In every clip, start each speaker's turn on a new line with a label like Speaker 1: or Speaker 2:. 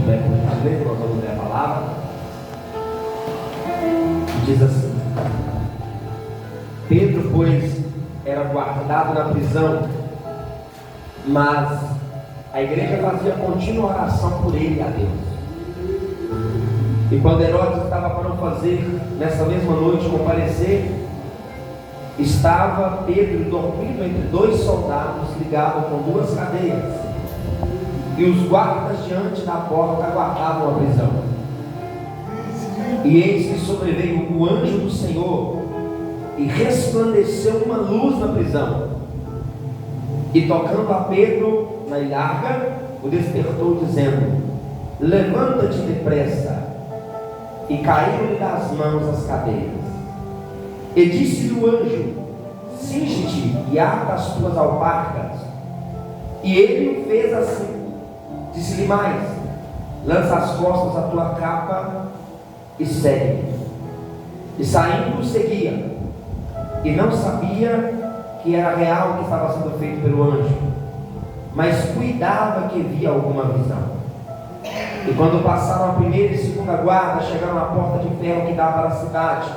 Speaker 1: de pé, por gentileza, nós vamos ler a palavra. Diz assim: Pedro, pois, era guardado na prisão, mas a igreja fazia contínua oração por ele e a Deus. E quando Herodes estava para não fazer nessa mesma noite comparecer, estava Pedro dormindo entre dois soldados, ligado com duas cadeias, e os guardas diante da porta aguardavam a prisão. E eis que sobreveio o anjo do Senhor, e resplandeceu uma luz na prisão, e tocando a Pedro na ilharga, o despertou, dizendo: levanta-te depressa. E caíram-lhe das mãos as cadeias. E disse-lhe o anjo: cinge-te e ata as tuas alparcas. E ele o fez assim. Disse-lhe mais: lança as costas a tua capa e segue. E saindo seguia, e não sabia que era real o que estava sendo feito pelo anjo, mas cuidava que via alguma visão. E quando passaram a primeira e segunda guarda, chegaram à porta de ferro que dá para a cidade,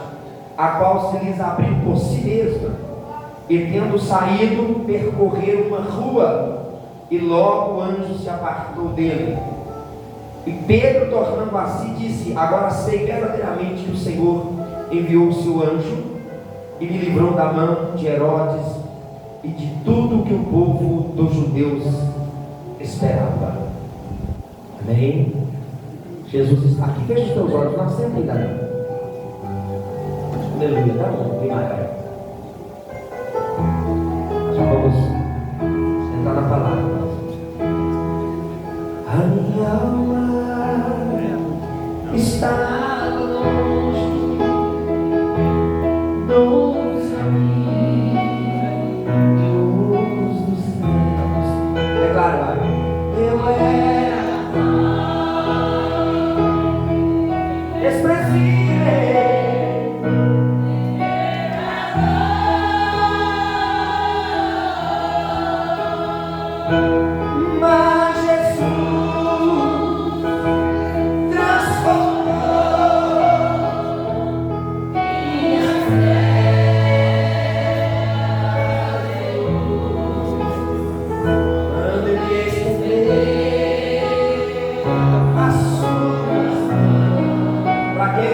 Speaker 1: a qual se lhes abriu por si mesma. E tendo saído, percorreram uma rua, e logo o anjo se apartou dele. E Pedro, tornando a si, disse: agora sei verdadeiramente que o Senhor enviou o seu anjo, e me livrou da mão de Herodes e de tudo que o povo dos judeus esperava. Amém? Jesus está aqui. Feche os teus olhos. Nós sempre ainda não. Aleluia. Dá um pouquinho mais. Nós vamos entrar na palavra. A minha alma está longe dos caminhos dos céus. Declara, vai. Eu era mas Jesus transformou minha fé. Manda-me estender as suas mãos. Para quê?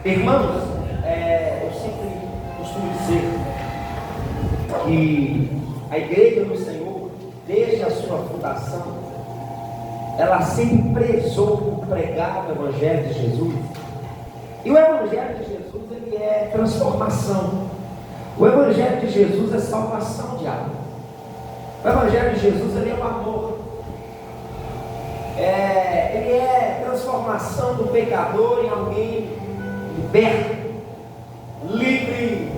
Speaker 1: Irmãos, eu sempre costumo dizer que a igreja do Senhor, desde a sua fundação, ela sempre prezou por pregar o Evangelho de Jesus. E o Evangelho de Jesus, ele é transformação. O Evangelho de Jesus é salvação de alma. O Evangelho de Jesus, ele é o amor. Ele é transformação do pecador em alguém liberto, livre,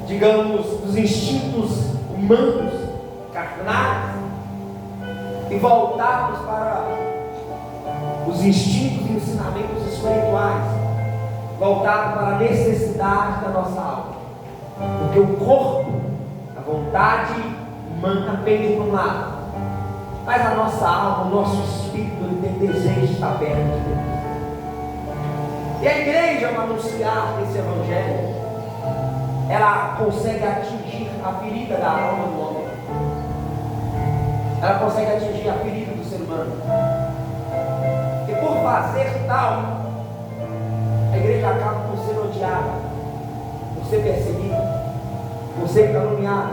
Speaker 1: digamos, dos instintos humanos, carnais, e voltados para os instintos e ensinamentos espirituais, voltados para a necessidade da nossa alma, porque o corpo, a vontade humana pende para um lado, mas a nossa alma, o nosso espírito, ele tem desejo de estar perto de Deus. E a igreja, ao anunciar esse evangelho, ela consegue atingir a ferida da alma do homem. Ela consegue atingir a ferida do ser humano. E por fazer tal, a igreja acaba por ser odiada, por ser perseguida, por ser caluniada,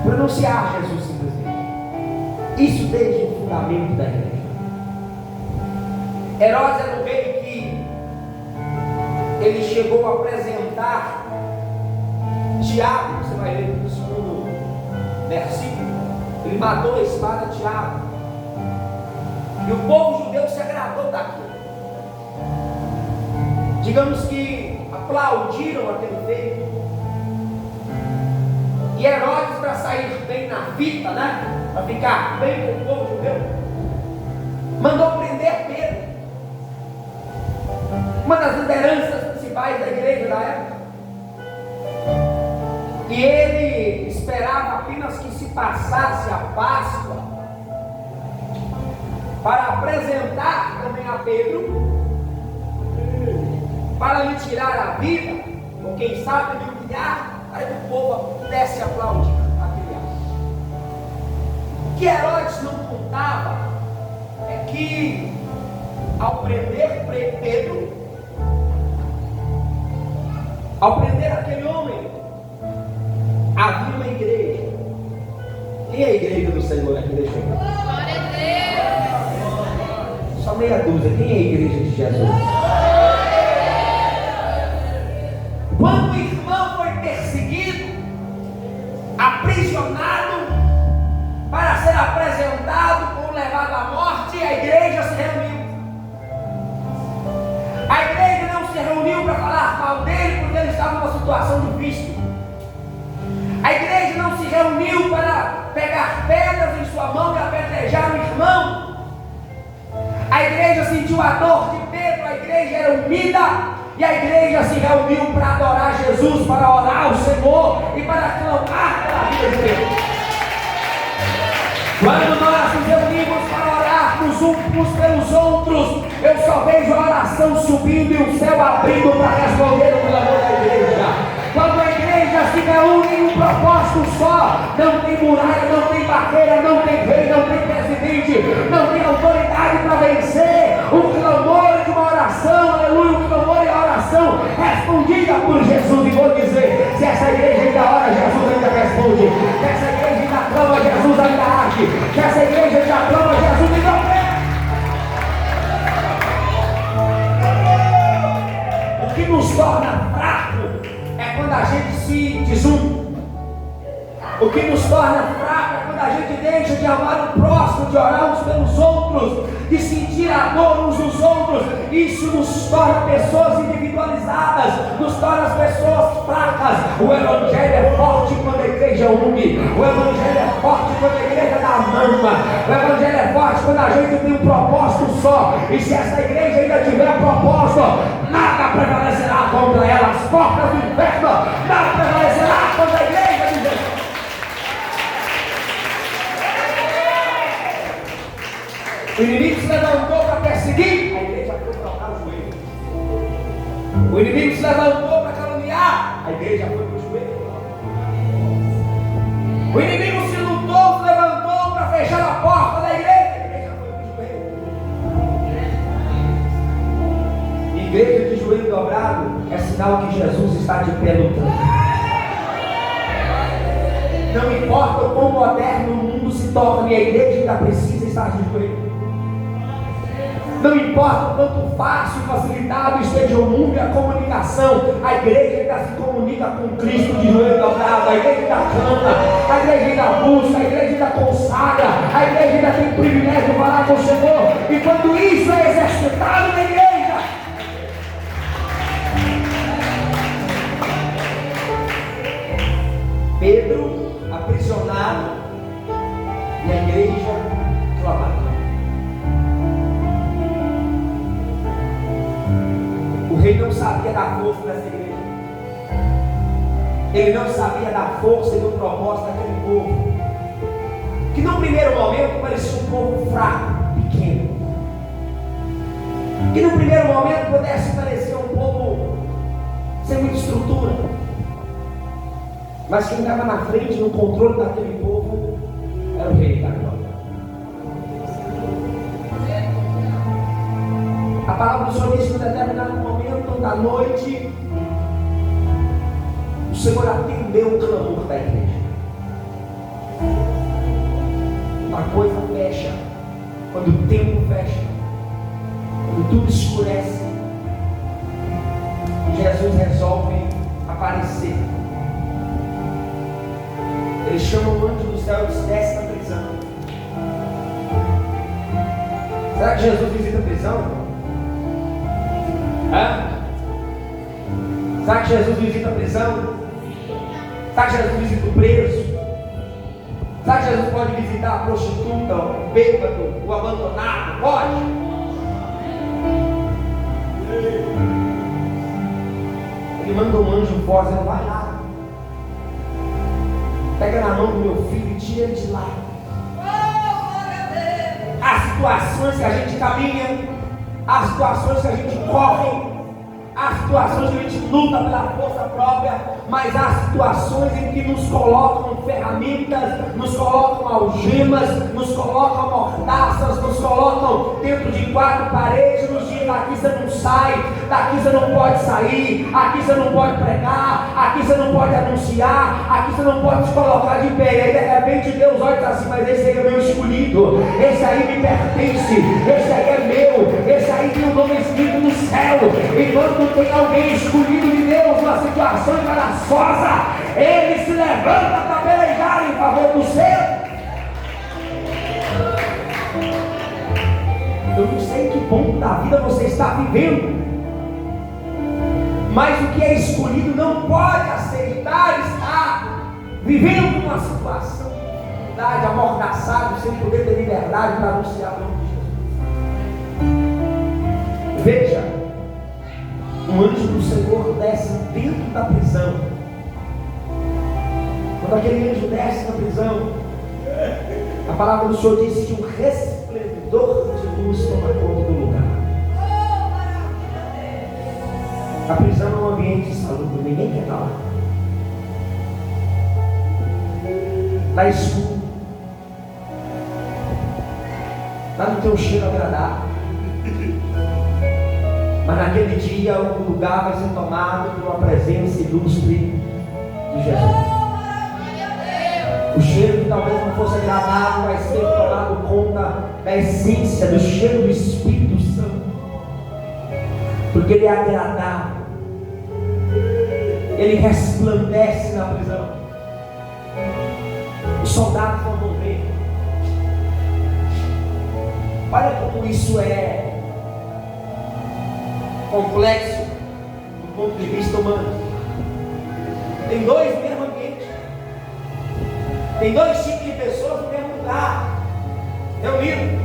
Speaker 1: por anunciar Jesus simplesmente. Isso desde o fundamento da igreja. Herodes era um rei que ele chegou a apresentar Tiago, você vai ler no segundo versículo. Ele matou a espada Tiago. E o povo judeu se agradou daquilo. Digamos que aplaudiram aquele feito. E Herodes, para sair bem na fita, né? Para ficar bem com o povo judeu, mandou prender Pedro, uma das lideranças principais da igreja da época. E ele esperava apenas que se passasse a Páscoa para apresentar também a Pedro, para lhe tirar a vida, ou quem sabe lhe humilhar, para que o povo pudesse aplaudir aquele ato. O que Herodes não contava é que, ao prender Pedro, ao prender aquele homem, havia uma igreja. Quem é a igreja do Senhor aqui? Deixa eu ver.
Speaker 2: Glória a Deus.
Speaker 1: Só meia dúzia. Quem é a igreja de Jesus? Quando o irmão foi perseguido, aprisionado, para ser apresentado como levado à morte, a igreja se reuniu. A igreja não se reuniu para falar mal dele, porque ele estava numa situação difícil. A igreja não se reuniu para pegar pedras em sua mão e apedrejar o irmão. A igreja sentiu a dor de Pedro, a igreja era unida. E a igreja se reuniu para adorar Jesus, para orar ao Senhor e para clamar pela vida de Deus. Quando nós nos reunimos para orarmos uns pelos outros, eu só vejo a oração subindo e o céu abrindo para responder o clamor da igreja. Quando a igreja se reúne em um propósito só, não tem muralha, não tem barreira, não tem rei, não tem presidente, não tem autoridade para vencer. O clamor de uma oração, aleluia, o clamor e a oração respondida por Jesus. E vou dizer, se essa igreja ainda ora, Jesus ainda responde. Se essa igreja ainda clama, Jesus ainda age. Se essa igreja ainda clama, Jesus ainda opera. O que nos torna fraco é quando a gente se desune. O que nos torna fraco é quando a gente deixa de amar o próximo, de orar uns pelos outros, de sentir a dor uns dos outros. Isso nos torna pessoas individualizadas, nos torna as pessoas fracas. O evangelho é forte quando a igreja une. O evangelho é forte quando a igreja dá a mama. O evangelho é forte quando a gente tem um propósito só. E se essa igreja ainda tiver propósito, nada prevalecerá contra ela. As portas do inferno nada prevalecerá contra a igreja de Deus. O inimigo se levantou para perseguir, a igreja foi trocar o joelho. O inimigo se levantou para caluniar, a igreja foi para o joelho. O inimigo se lutou, se levantou para fechar a porta da igreja, a igreja foi para o joelho. Igreja de joelho dobrado é sinal que Jesus está de pé lutando. Não importa o quão moderno o mundo se torne, a igreja ainda precisa estar de joelho. Não importa o quanto fácil e facilitado esteja o mundo e a comunicação, a igreja ainda se comunica com Cristo de joelho dobrado, a igreja ainda canta, a igreja ainda busca, a igreja ainda consagra, a igreja ainda tem o privilégio de falar com o Senhor. E quando isso é exercitado na igreja, Pedro aprisionado e a igreja clamada. O rei não sabia da força dessa igreja. Ele não sabia da força e do propósito daquele povo, que no primeiro momento parecia um povo fraco, pequeno. que no primeiro momento pudesse parecer um pouco sem muita estrutura, mas quem estava na frente, no controle daquele povo, era o rei da glória. A palavra do Senhor diz que em determinado momento da noite, o Senhor atendeu o clamor da igreja. Uma coisa fecha, quando o tempo fecha, quando tudo escurece, Jesus resolve aparecer. Ele chama o anjo do céu e diz: desce na prisão. Será que Jesus visita a prisão? Será que Jesus visita a prisão? Será que Jesus visita o preso? Será que Jesus pode visitar a prostituta, o bêbado, o abandonado? Pode? Ele manda um anjo voz, ele vai lá, pega na mão do meu filho e tira ele de lá. Há situações que a gente caminha, há situações que a gente corre, há situações que a gente luta pela força própria, mas há situações em que nos colocam ferramentas, nos colocam algemas, nos colocam mordaças, nos colocam dentro de quatro paredes, nos dizem: daqui você não sai, daqui você não pode sair, aqui você não pode pregar, aqui você não pode anunciar, aqui você não pode se colocar de pé. E aí de repente Deus olha e diz assim: mas esse aí é meu escolhido, esse aí me pertence, esse aí é meu, esse aí tem o nome escrito no céu. E quando tem alguém escolhido de Deus numa situação embaraçosa, ele se levanta para pelejar em favor do seu. Eu não sei que ponto da vida você está vivendo, mas o que é escolhido não pode aceitar estar vivendo uma situação de dificuldade, amordaçado, sem poder ter liberdade para anunciar o nome de Jesus. Veja, o anjo do Senhor desce dentro da prisão. Quando aquele anjo desce na prisão, a palavra do Senhor diz que um resplendor de luz toma conta do lugar. A prisão é um ambiente insalubre, ninguém quer estar lá. Lá escuro, lá não tem um cheiro agradável. Mas naquele dia o lugar vai ser tomado por uma presença ilustre de Jesus. O cheiro que talvez não fosse agradável vai ser tomado conta da essência, do cheiro do Espírito Santo, porque ele é agradável, ele resplandece na prisão. Os soldados vão ver. Olha como isso é complexo do ponto de vista humano. Tem dois no mesmo ambiente, tem dois tipos de pessoas no mesmo lugar reunido.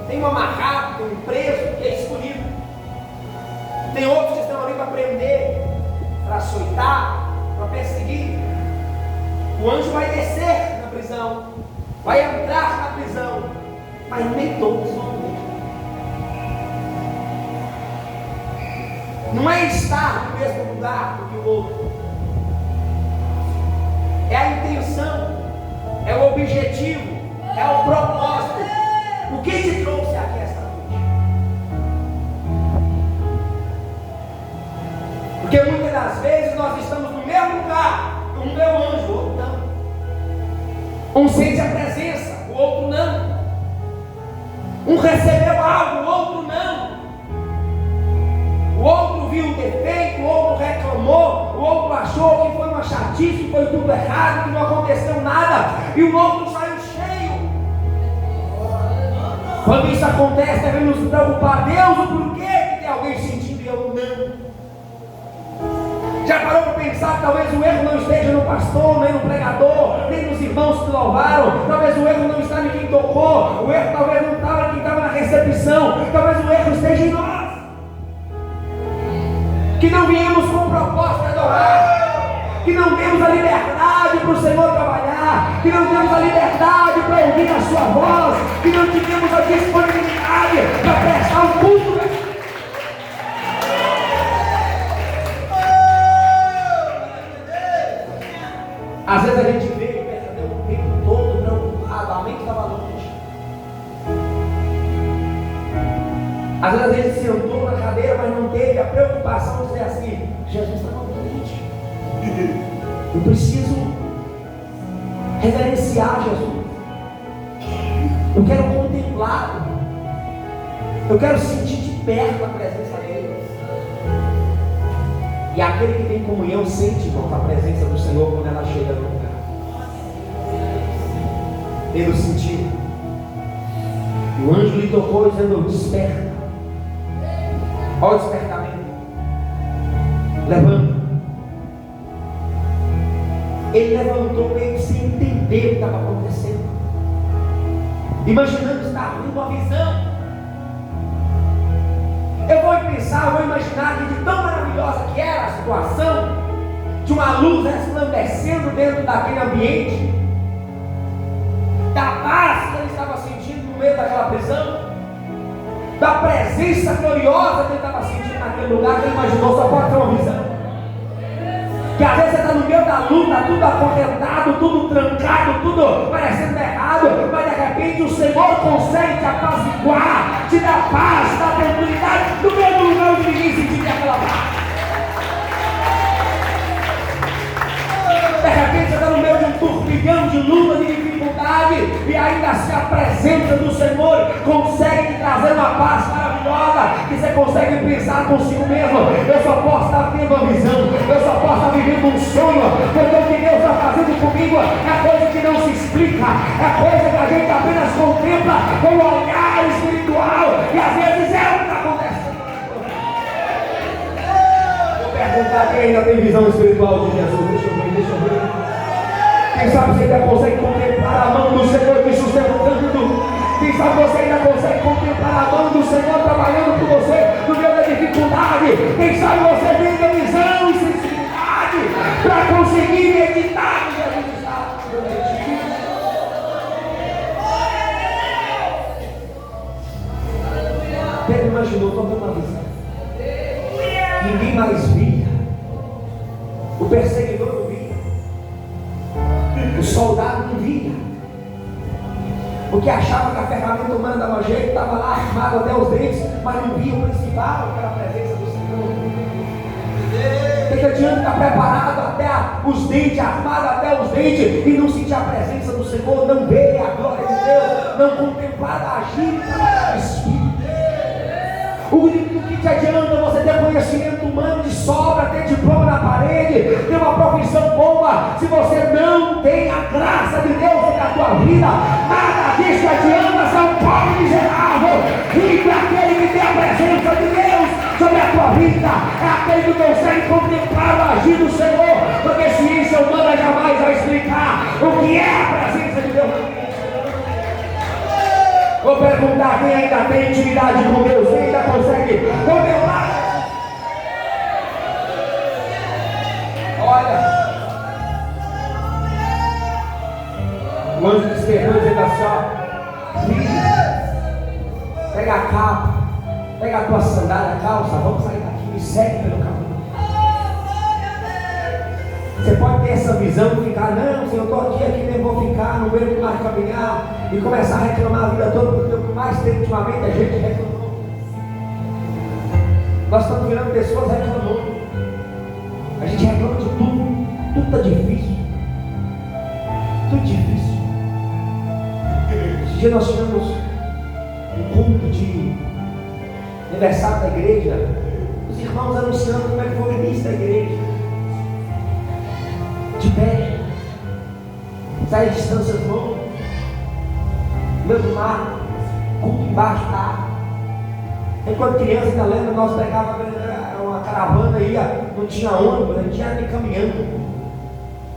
Speaker 1: Tem um amarrado, tem um preso que é escolhido, tem outros que estão ali para prender, para açoitar, para perseguir. O anjo vai descer na prisão, vai entrar na prisão, mas nem todos vão ver. Não é estar no mesmo lugar do que o outro, é a intenção, é o objetivo, é o propósito. O que te trouxe aqui esta noite? Porque muitas das vezes nós estamos no mesmo lugar, um é o anjo, o outro não. Um sente a presença, o outro não. Um recebeu algo, o outro não. O outro viu o defeito, o outro reclamou, o outro achou que foi uma chatice, que foi tudo errado, que não aconteceu nada, e o outro saiu cheio. Quando isso acontece, devemos nos preocupar: Deus, o porquê que tem alguém sentindo e eu não? Já parou para pensar que talvez o erro não esteja no pastor, nem no pregador, nem nos irmãos que louvaram? Talvez o erro não está em quem tocou, o erro talvez não estava em quem estava na recepção, talvez o erro esteja em nós, que não viemos com o propósito de adorar, que não temos a liberdade para o Senhor trabalhar, que não temos a liberdade para ouvir a sua voz, que não tivemos a disponibilidade para prestar um culto Às vezes ele sentou na cadeira, mas não teve a preocupação de dizer assim: Jesus está doente. Eu preciso reverenciar Jesus. Eu quero contemplá-lo. Eu quero sentir de perto a presença dele. E aquele que tem comunhão sente, irmão, a presença do Senhor quando ela chega no lugar. Ele sentiu. E o anjo lhe tocou dizendo: desperta. Olha o despertamento. Levanta. Ele levantou meio sem entender o que estava acontecendo, imaginando estar vindo uma visão. Eu vou pensar, eu vou imaginar que de tão maravilhosa que era a situação, de uma luz resplandecendo dentro daquele ambiente, da paz que ele estava sentindo no meio daquela prisão, da presença gloriosa que ele estava sentindo naquele lugar, que ele imaginou. Só pode ter uma visão. Que às vezes você está no meio da luta, tudo acorrentado, tudo trancado, tudo parecendo errado, mas de repente o Senhor consegue te apaziguar, te dar paz, te dar tranquilidade, no mesmo lugar onde ninguém sentia aquela paz. De repente você está no meio de um turbilhão de luta, de dificuldade, e ainda assim a presença do Senhor consegue te trazer uma paz maravilhosa, que você consegue pensar consigo mesmo: eu só posso estar tendo uma visão, eu só posso estar vivendo um sonho, porque o que Deus está fazendo comigo é coisa que não se explica, é coisa que a gente apenas contempla com o olhar espiritual, e às vezes é o que está acontecendo. Vou perguntar quem ainda tem visão espiritual de Jesus. Deixa eu ver. Quem sabe você ainda consegue contemplar a mão do Senhor te sustentando? Quem sabe você ainda consegue contemplar a mão do Senhor trabalhando por você no meio da dificuldade? Quem sabe você tem a visão e sensibilidade para conseguir meditar no Jesus está prometido? Pedro imaginou toda uma visão. Ninguém mais via. O perseguidor não via. O soldado não via, porque achava que a ferramenta humana dava jeito, estava lá armado até os dentes, mas não via o principal, que era a presença do Senhor. O que adianta estar preparado até os dentes, armado até os dentes, e não sentir a presença do Senhor, não ver a glória de Deus, não contemplar a agir e trabalhar no Espírito? O que te adianta você ter conhecimento humano de sobra, ter diploma na parede, ter uma profissão boa, se você não tem a graça de Deus na tua vida? Nada disso adianta. Ser um pobre miserável. Rico é aquele que tem a presença de Deus sobre a tua vida, é aquele que consegue contemplar o agir do Senhor, porque ciência humana jamais vai explicar o que é a presença de Deus. Vou perguntar quem ainda tem intimidade com Deus, quem ainda consegue contemplar. Olha, o anjo despertou dizendo assim: ó, filho, pega a capa, pega a tua sandália, a calça, vamos sair daqui, me segue pelo caminho. Você pode ter essa visão de ficar: não, se eu estou aqui mesmo, vou ficar, não aguento mais caminhar, e começar a reclamar a vida toda, porque o que mais tem ultimamente a gente reclamou. Nós estamos virando pessoas reclamando. A gente reclama de tudo está difícil, tudo difícil. Esse dia nós tivemos um culto de aniversário da igreja, os irmãos anunciando como é que foi o início da igreja. De pé, sai de distâncias longas, no meio do mar, culto embaixo da água. Enquanto criança, ainda lembra, nós pegávamos uma caravana e ia, não tinha ônibus, a gente ia nem caminhando,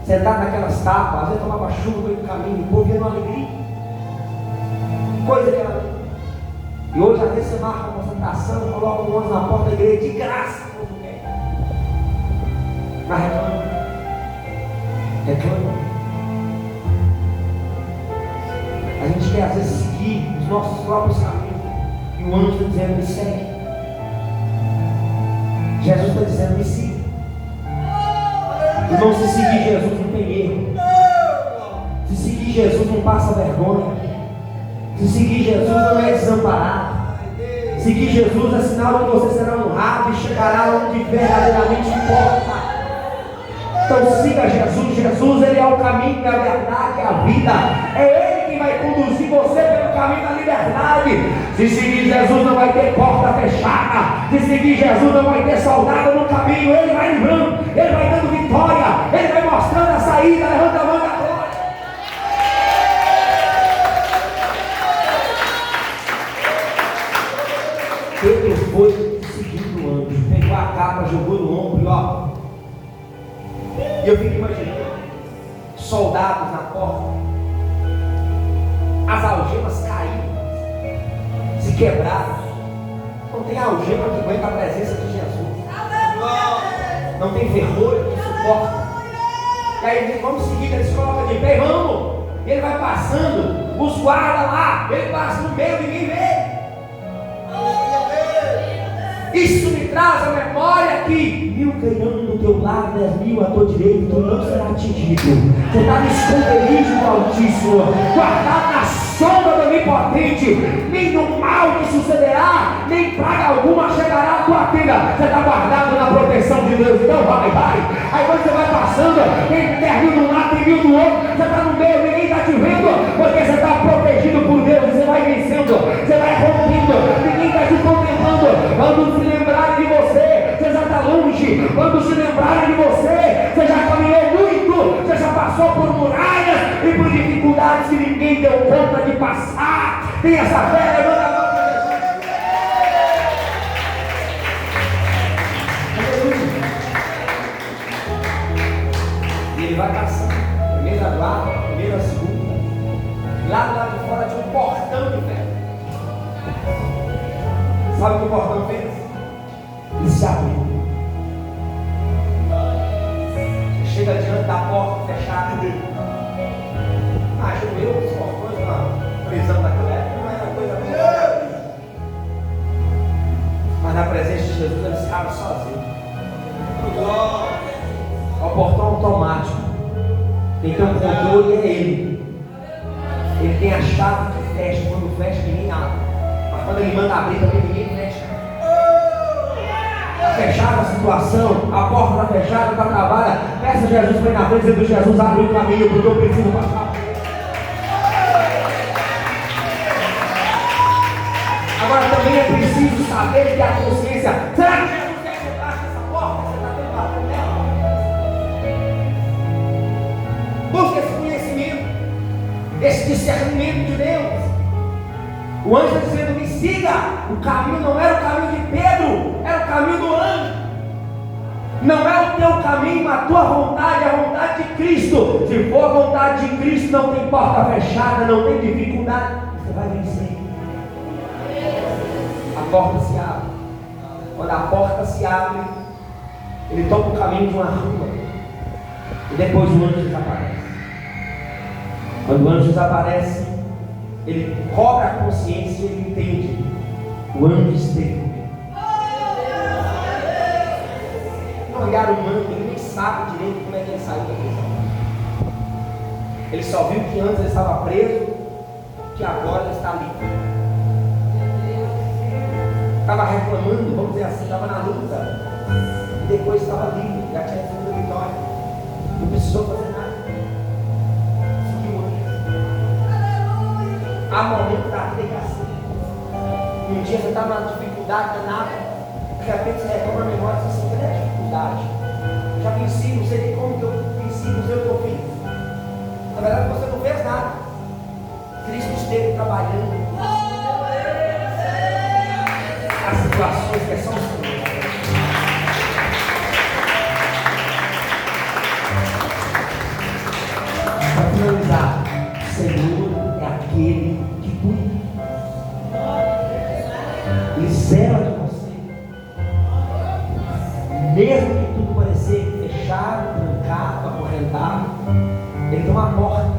Speaker 1: sentado naquelas tapas, às vezes tomava chuva no meio do caminho, o povo ia numa alegria, coisa que era. E hoje, às vezes, você marca uma concentração, coloca um ônibus na porta da igreja, de graça, o povo quer. Mas reclama. A gente quer às vezes seguir os nossos próprios caminhos, e o anjo está dizendo: me segue. Jesus está dizendo: me siga. Irmão, se seguir Jesus não tem erro. Se seguir Jesus não passa vergonha. Se seguir Jesus não é desamparado. Seguir Jesus é sinal de que você será honrado e chegará onde verdadeiramente importa. Então siga Jesus. Jesus, Ele é o caminho, a verdade e a vida. É Ele quem vai conduzir você pelo caminho da liberdade. Se seguir Jesus não vai ter porta fechada. Se seguir Jesus não vai ter soldado no caminho. Ele vai livrando, Ele vai dando vitória, Ele vai mostrando a saída. Levanta a mão da glória. Pedro foi seguindo o anjo, pegou a capa, jogou no ombro e ó. E eu fico imaginando soldados na porta, as algemas caíram, se quebraram. Não tem algema que aguenta a presença de Jesus. Não tem ferrolho que suporta. E aí ele diz, vamos seguir, ele se coloca de pé, vamos. Ele vai passando, os guardas lá, ele passa no meio, ninguém vê. Isso me traz a memória que 1.000 cairão do teu lado, 10.000 à tua direita, tu não será atingido. Você está no esconderijo do Altíssimo, guardado na sombra do Onipotente. Nenhum mal te sucederá, nem praga alguma chegará à tua tenda. Você está guardado na proteção de Deus. Então vai. Aí quando você vai passando, tem 10.000 de um lado, tem 1.000 do outro. Você está no meio, ninguém está te vendo, porque você está protegido por Deus. Você vai vencendo, você vai rompendo, ninguém está te contemplando. Quando se lembrarem de você, você já está longe. Quando se lembrarem de você, você já caminhou muito, você já passou por muralhas e por dificuldades que ninguém deu conta de passar. Tem essa fé, levanta a mão para Jesus. E ele vai passando, primeira guarda, primeira, segunda. Lá do lado de fora tinha um portão de ferro. Sabe o que o portão fez? Ele se abriu. Chega diante da porta fechada. Acho eu, os portões na prisão daquela época não era coisa boa. Mas na presença de Jesus ele se abre sozinho. É o portão automático. Quem tem o controle é ele. Ele tem a chave que fecha. Quando fecha, ninguém abre. Mas quando ele manda abrir, também ninguém fecha. Está fechada a situação, a porta está fechada, está travada. Peça Jesus para ir na frente, dizendo: Jesus, abre o caminho, porque eu preciso passar. Agora também é preciso saber que a consciência. Será que Jesus quer que você baixe essa porta? Você está tendo bater nela? Busque esse conhecimento, esse discernimento de Deus. O anjo está dizendo: me siga. O caminho não era o caminho de Pedro, era o caminho do anjo. Não é o teu caminho, a tua vontade, a vontade de Cristo. Se for a vontade de Cristo, não tem porta fechada, não tem dificuldade, você vai vencer. A porta se abre. Quando a porta se abre, ele toma o caminho de uma rua. E depois o anjo desaparece. Quando o anjo desaparece, ele cobra a consciência e ele entende: o anjo esteve comigo. No olhar humano, ele nem sabe direito como é que ele saiu da prisão. Ele só viu que antes ele estava preso, que agora ele está livre. Estava reclamando, vamos dizer assim, estava na luta, e depois estava livre, já tinha recebido a vitória. Não precisou fazer nada. Seguiu o anjo. Há momentos da vida que é assim. Um dia você está numa dificuldade danada, de repente você retoma a memória e diz assim: cadê a dificuldade? Eu já venci, não sei nem como que eu venci, não sei o que eu fiz. Na verdade você não fez nada. Cristo esteve trabalhando as situações que são suas. Para finalizar, o Senhor é aquele que cuida. Ele zela de você. Mesmo que tudo parecer fechado, trancado, acorrentado, ele tem uma porta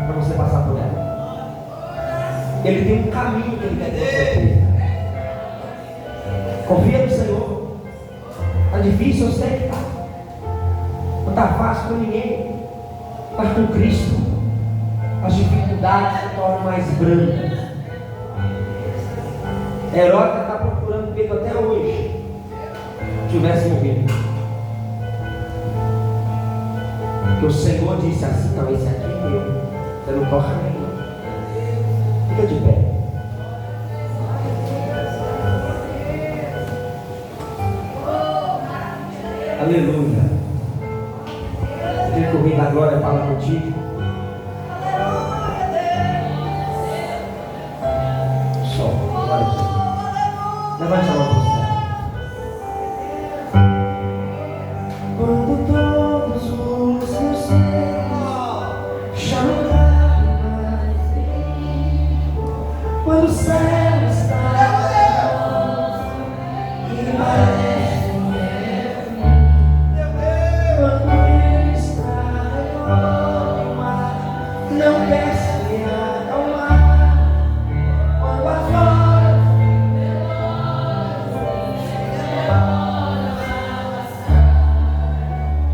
Speaker 1: para você passar por ela. Ele tem um caminho que ele quer que você tenha. Confia no Senhor. Está difícil, eu sei que está. Não está fácil para ninguém. Mas com Cristo, as dificuldades se tornam mais brancas. Herodes está procurando Pedro até hoje. Tivesse morrido. Porque o Senhor disse assim: não, esse aqui é meu. Você não toca nele, não. Fica de pé. Aleluia. Quer que o Rei da Glória fala contigo? Só, glória a Deus. Levante a mão para o céu. Quando todos os meus sonhos já não cabem mais em mim, quando o céu está e parece não quer se acalmar, quando a voz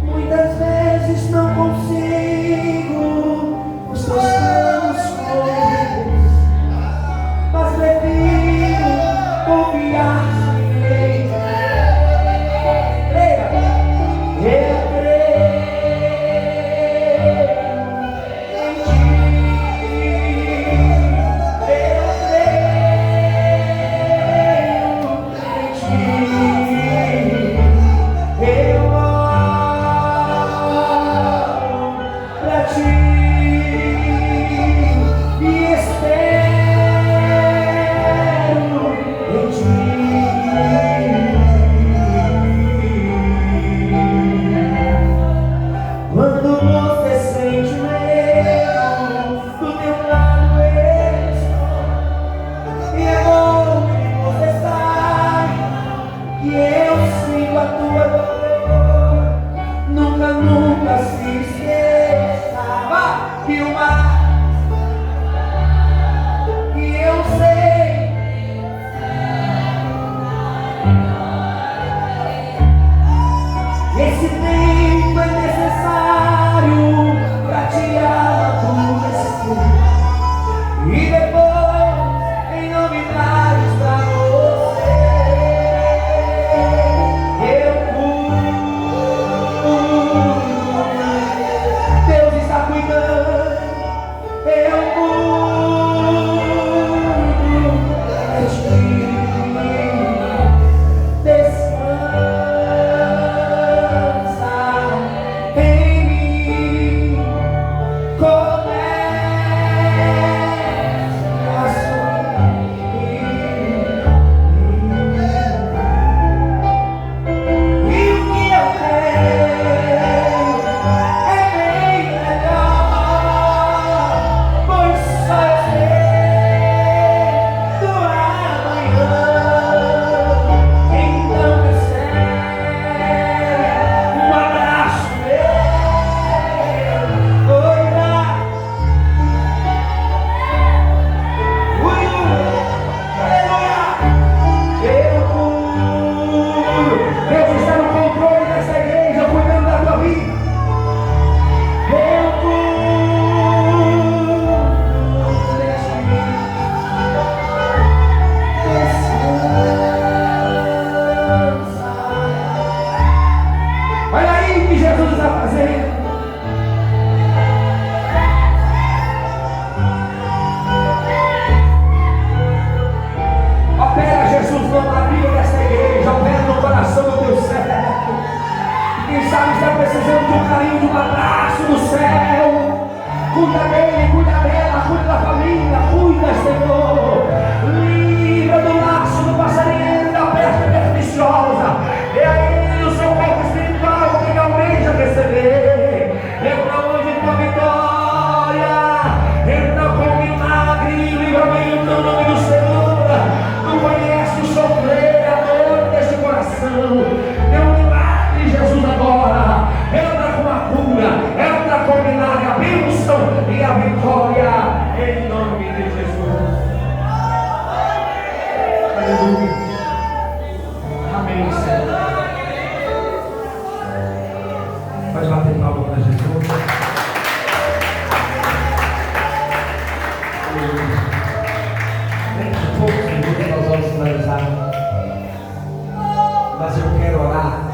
Speaker 1: muitas vezes não consigo os teus planos correres, mas prefiro confiar em ti. Eu
Speaker 3: vitória. vamos finalizar. Mas eu quero orar